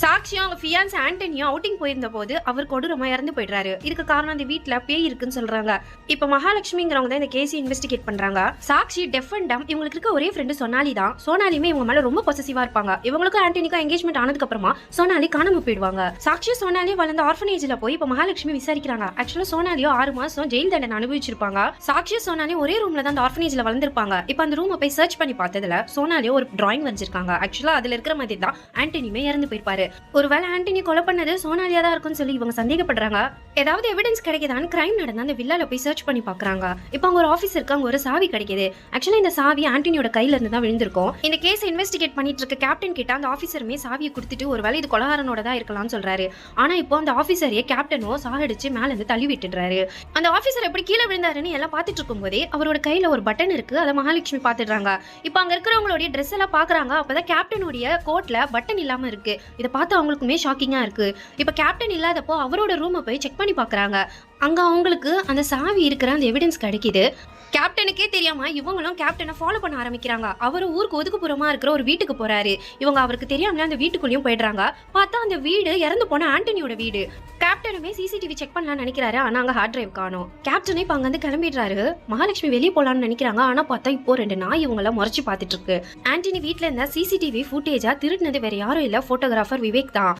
சாக்ஷியும் அவங்க fiancé ஆண்டனியும் outing போயிருந்த போது அவர் கொடூரமா இறந்து போயிடுறாரு. இதுக்கு காரணம் அந்த வீட்ல பேய் இருக்குன்னு சொல்றாங்க. இப்ப மகாலட்சுமிங்கிறவங்க தான் இந்த கேஸ் இன்வெஸ்டிகேட் பண்றாங்க. சாக்ஷி டெஃப் அண்ட் டம் இவங்களுக்கு இருக்க ஒரே ஃப்ரெண்டு சோனாலி தான். சோனாலியுமே இவங்க மேல ரொம்ப பொசசிவா இருப்பாங்க. இவங்களுக்கும் ஆண்டனிக்கும் என்கேஜ்மெண்ட் ஆனதுக்கு அப்புறமா சோனாலி காணாம போயிடுவாங்க. சாக்ஷி சோனாலியும் வளர்ந்த ஆர்ஃபனேஜ்ல போய் இப்ப மகாலட்சுமி விசாரிக்கிறாங்க. ஆக்சுவலா சோனாலியோ 6 மாசம் ஜெயில் தண்டனை அனுபவிச்சிருப்பாங்க. சாக்ஷி சோனாலியும் ஒரே ரூம்ல தான் அந்த ஆர்ஃபனேஜ்ல வளர்ந்திருப்பாங்க. இப்ப அந்த ரூமை போய் சர்ச் பண்ணி பார்த்ததுல சோனாலியோ ஒரு டிராயிங் வரைஞ்சிருக்காங்க. ஆக்சுவலா அதுல இருக்கிற மாதிரி தான் ஆண்டனியுமே இறந்து போயிருப்பாரு. ஒருவேளை ஆண்டனி கொலை பண்ணது சோனாலியா தான் இருக்குன்னு சொல்லி இவங்க சந்தேகப்படுறாங்க. ஏதாவது எவிடன்ஸ் கிடைக்குதான்னு கிரைம் நடந்த அந்த வில்லால போய் சர்ச் பண்ணி பாக்குறாங்க. இப்போ அங்க ஒரு ஆபீசருக்கு அங்க ஒரு சாவி கிடைக்குது. ஆக்சுவலா இந்த சாவி ஆண்டனியோட கையில இருந்து தான் விழுந்திருக்கும். இந்த கேஸ் இன்வெஸ்டிகேட் பண்ணிட்டு இருக்க கேப்டன் கிட்ட அந்த ஆபீசருமே சாவியை கொடுத்துட்டு ஒருவேளை இது கொலகாரனோட தான் இருக்கலாம்னு சொல்றாரு. ஆனா இப்போ அந்த ஆபீசரையே கேப்டனோ சாகடிச்சு மேல இருந்து தள்ளி விட்டுடுறாரு. அந்த ஆபீசர் எப்படி கீழே விழுந்தாருன்னு எல்லாம் பாத்துட்டு இருக்கும் போதே அவரோட கையில ஒரு பட்டன் இருக்கு. அதை மகாலட்சுமி பாத்துடுறாங்க. இப்போ அங்க இருக்கிறவங்களுடைய ட்ரெஸ் எல்லாம் பாக்குறாங்க. அப்பதான் கேப்டனுடைய கோட்ல பட்டன் இல்லாம இருக்கு. இதை பார்த்து அவங்களுக்குமே ஷாக்கிங்கா இருக்கு. இப்ப கேப்டன் இல்லாதப்போ அவரோட ரூமை போய் செக் பண்ணி பாக்குறாங்க. அங்க அவங்களுக்கு அந்த சாவி இருக்கிற அந்த எவிடன்ஸ் கிடைக்குது. கேப்டனுக்கே தெரியாம இவங்களும் கேப்டனை ஃபாலோ பண்ண ஆரம்பிக்கிறாங்க. அவரு ஊருக்கு ஒதுக்குப்புறமா இருக்கிற ஒரு வீட்டுக்கு போறாரு. இவங்க அவருக்கு தெரியாமல அந்த வீட்டுக்குள்ளேயும் போயிடுறாங்க. பார்த்தா அந்த வீடு இறந்து போன ஆண்டனியோட வீடு. கேப்டனுமே சிசிடிவி செக் பண்ணலாம்னு நினைக்கிறாரு. ஆனா அங்க ஹார்ட் டிரைவ் காணோம். கேப்டனே இப்ப அங்க இருந்து கிளம்பிடுறாரு. மகாலட்சுமி வெளியே போலான்னு நினைக்கிறாங்க. ஆனா பார்த்தா இப்போ 2 நாய் இவங்கள முறைச்சு பார்த்துட்டு இருக்கு. ஆண்டனி வீட்டுல இருந்த சிசிடிவி ஃபுட்டேஜா திருடினது வேற யாரும் இல்ல, போட்டோகிராஃபர் விவேக் தான்.